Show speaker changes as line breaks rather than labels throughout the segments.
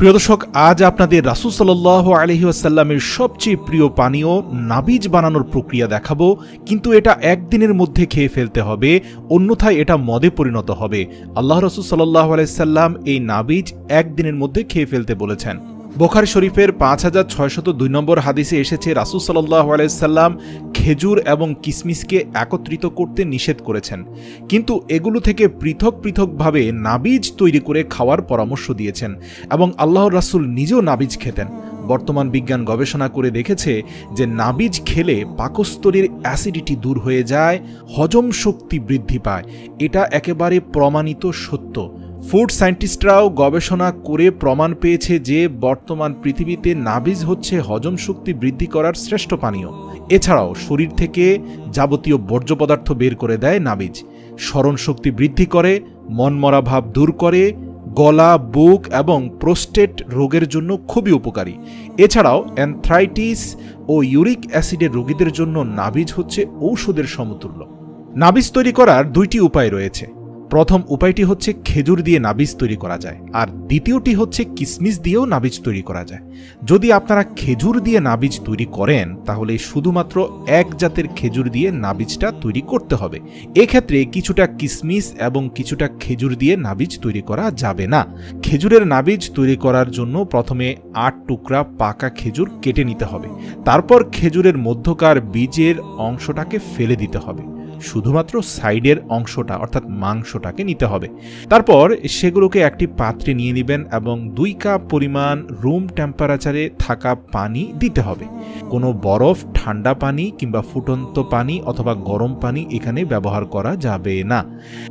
প্রিয় দর্শক, আজ আপনাদের রাসূল সাল্লাল্লাহু আলাইহি ওয়াসাল্লামের সবচেয়ে প্রিয় পানীয় নাবিজ বানানোর প্রক্রিয়া দেখাবো। কিন্তু এটা একদিনের মধ্যে খেয়ে ফেলতে হবে, অন্যথায় এটা মদে পরিণত হবে। আল্লাহ রাসূল সাল্লাল্লাহু আলাইহি ওয়াসাল্লাম এই নাবিজ একদিনের মধ্যে খেয়ে ফেলতে বলেছেন। বুখারী শরীফের 5602 নম্বর হাদিসে এসেছে, রাসূল সাল্লাল্লাহু আলাইহি ওয়াসাল্লাম খেজুর এবং কিসমিসকে একত্রিত করতে নিষেধ করেছেন, কিন্তু এগুলো থেকে পৃথক পৃথকভাবে নাবিজ তৈরি করে খাওয়ার পরামর্শ দিয়েছেন এবং আল্লাহর রাসূল নিজেও নাবিজ খেতেন। বর্তমান বিজ্ঞান গবেষণা করে দেখেছে যে নাবিজ খেলে পাকস্থলীর অ্যাসিডিটি দূর হয়ে যায়, হজম শক্তি বৃদ্ধি পায়। এটা একেবারে প্রমাণিত সত্য। ফুড সায়েন্টিস্টরাও গবেষণা করে প্রমাণ পেয়েছে যে বর্তমান পৃথিবীতে নাবিজ হচ্ছে হজম শক্তি বৃদ্ধি করার শ্রেষ্ঠ পানীয়। এছাড়াও শরীর থেকে যাবতীয় বর্জ্য পদার্থ বের করে দেয় নাবিজ, স্মরণ শক্তি বৃদ্ধি করে, মনমরা ভাব দূর করে, গলা, বুক এবং প্রোস্টেট রোগের জন্য খুবই উপকারী। এছাড়াও অ্যানথ্রাইটিস ও ইউরিক অ্যাসিডের রোগীদের জন্য নাবিজ হচ্ছে ঔষধের সমতুল্য। নাবিজ তৈরি করার দুইটি উপায় রয়েছে। প্রথম উপায়টি হচ্ছে খেজুর দিয়ে নাবিজ তৈরি করা যায়, আর দ্বিতীয়টি হচ্ছে কিসমিস দিয়েও নাবিজ তৈরি করা যায়। যদি আপনারা খেজুর দিয়ে নাবিজ তৈরি করেন তাহলে শুধুমাত্র এক জাতের খেজুর দিয়ে নাবিজটা তৈরি করতে হবে। এক্ষেত্রে কিছুটা কিসমিস এবং কিছুটা খেজুর দিয়ে নাবিজ তৈরি করা যাবে না। খেজুরের নাবিজ তৈরি করার জন্য প্রথমে 8 টুকরা পাকা খেজুর কেটে নিতে হবে। তারপর খেজুরের মধ্যকার বীজের অংশটাকে ফেলে দিতে হবে, শুধুমাত্র সাইডের অংশটা অর্থাৎ মাংসটাকে নিতে হবে। তারপর সেগুলোকে একটি পাত্রে নিয়ে নেবেন এবং 2 কাপ পরিমাণ রুম টেম্পারেচারে থাকা পানি দিতে হবে। কোনো বরফ, ঠান্ডা পানি কিংবা ফুটন্ত পানি অথবা গরম পানি এখানে ব্যবহার করা যাবে না।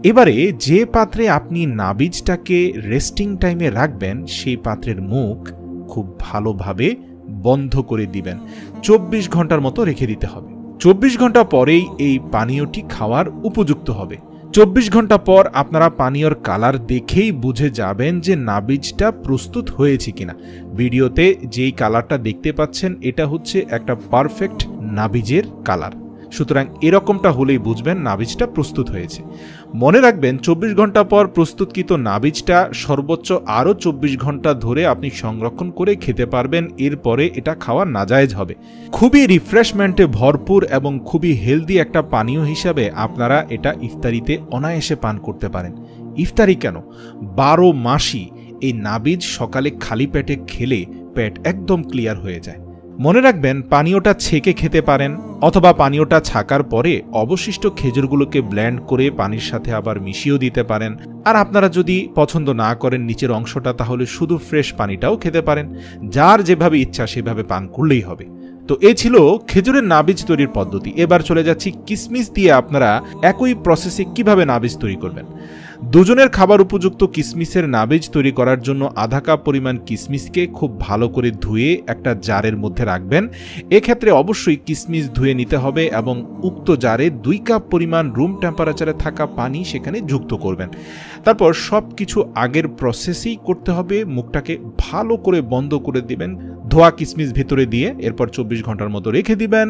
এবারে যে পাত্রে আপনি নাবিজটাকে রেস্টিং টাইমে রাখবেন সেই পাত্রের মুখ খুব ভালোভাবে বন্ধ করে দিবেন। 24 ঘন্টার মতো রেখে দিতে হবে। 24 ঘন্টা পরেই এই পানীয়টি খাওয়ার উপযুক্ত হবে। 24 ঘন্টা পর আপনারা পানীয়র কালার দেখেই বুঝে যাবেন যে নাবিজটা প্রস্তুত হয়েছে কিনা। ভিডিওতে যেই কালারটা দেখতে পাচ্ছেন এটা হচ্ছে একটা পারফেক্ট নাবিজের কালার। সুতরাং এরকমটা হলেই বুঝবেন নাবিজটা প্রস্তুত হয়েছে। মনে রাখবেন 24 ঘন্টা পর প্রস্তুতকৃত নাবিজটা সর্বোচ্চ আরও 24 ঘন্টা ধরে আপনি সংরক্ষণ করে খেতে পারবেন। এরপরে এটা খাওয়া নাজায়েজ হবে। খুবই রিফ্রেশমেন্টে ভরপুর এবং খুবই হেলদি একটা পানীয় হিসাবে আপনারা এটা ইফতারিতে অনায়াসে পান করতে পারেন। ইফতারি কেন, 12 মাসই এই নাবিজ সকালে খালি পেটে খেলে পেট একদম ক্লিয়ার হয়ে যায়। মনে রাখবেন পানীয়টা ছেঁকে খেতে পারেন অথবা পানীয়টা ছাকার পরে অবশিষ্ট খেজুরগুলোকে ব্লেন্ড করে পানির সাথে আবার মিশিয়েও দিতে পারেন। আর আপনারা যদি পছন্দ না করেন নিচের অংশটা, তাহলে শুধু ফ্রেশ পানিটাও খেতে পারেন। যার যেভাবে ইচ্ছা সেভাবে পান করলেই হবে। তো এই ছিল খেজুরের নাবিজ তৈরির পদ্ধতি। এবার চলে যাচ্ছি কিসমিস দিয়ে আপনারা একই প্রসেসে কিভাবে নাবিজ তৈরি করবেন। দুজনের খাবার উপযুক্ত কিসমিসের নাবিজ তৈরি করার জন্য আধা কাপ পরিমাণ কিসমিসকে খুব ভালো করে ধুয়ে একটা জারের মধ্যে রাখবেন। এক্ষেত্রে অবশ্যই কিসমিস ধুয়ে নিতে হবে এবং উক্ত জারে 2 কাপ পরিমাণ রুম টেম্পারেচারে থাকা পানি সেখানে যুক্ত করবেন। তারপর সব কিছু আগের প্রসেসেই করতে হবে। মুখটাকে ভালো করে বন্ধ করে দিবেন, ধোয়া কিসমিস ভেতরে দিয়ে এরপর 24 ঘন্টার মতো রেখে দিবেন।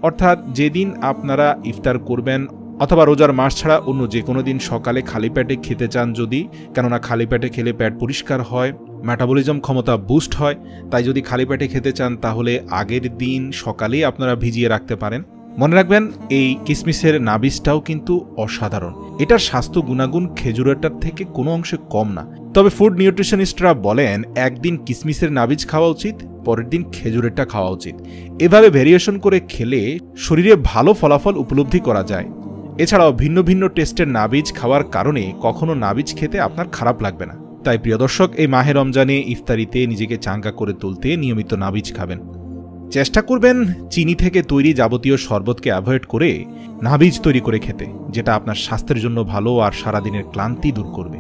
অর্থাৎ যেদিন আপনারা ইফতার করবেন অথবা রোজার মাস ছাড়া অন্য যে কোনো দিন সকালে খালি পেটে খেতে চান যদি, কেননা খালি পেটে খেলে পেট পরিষ্কার হয়, মেটাবলিজম ক্ষমতা বুস্ট হয়। তাই যদি খালি পেটে খেতে চান তাহলে আগের দিন সকালেই আপনারা ভিজিয়ে রাখতে পারেন। মনে রাখবেন এই কিসমিসের নাবিজটাও কিন্তু অসাধারণ। এটার স্বাস্থ্য গুণাগুণ খেজুরেরটার থেকে কোনো অংশে কম না। তবে ফুড নিউট্রিশনিস্টরা বলেন একদিন কিসমিসের নাবিজ খাওয়া উচিত, পরের দিন খেজুরেরটা খাওয়া উচিত। এভাবে ভেরিয়েশন করে খেলে শরীরে ভালো ফলাফল উপলব্ধি করা যায়। এছাড়াও ভিন্ন ভিন্ন টেস্টের নাবিজ খাওয়ার কারণে কখনো নাবিজ খেতে আপনার খারাপ লাগবে না। তাই প্রিয় দর্শক, এই মাহে রমজানে ইফতারিতে নিজেকে চাঙ্গা করে তুলতে নিয়মিত নাবিজ খাবেন। চেষ্টা করবেন চিনি থেকে তৈরি যাবতীয় শরবতকে অ্যাভয়েড করে নাবিজ তৈরি করে খেতে, যেটা আপনার স্বাস্থ্যের জন্য ভালো আর সারাদিনের ক্লান্তি দূর করবে।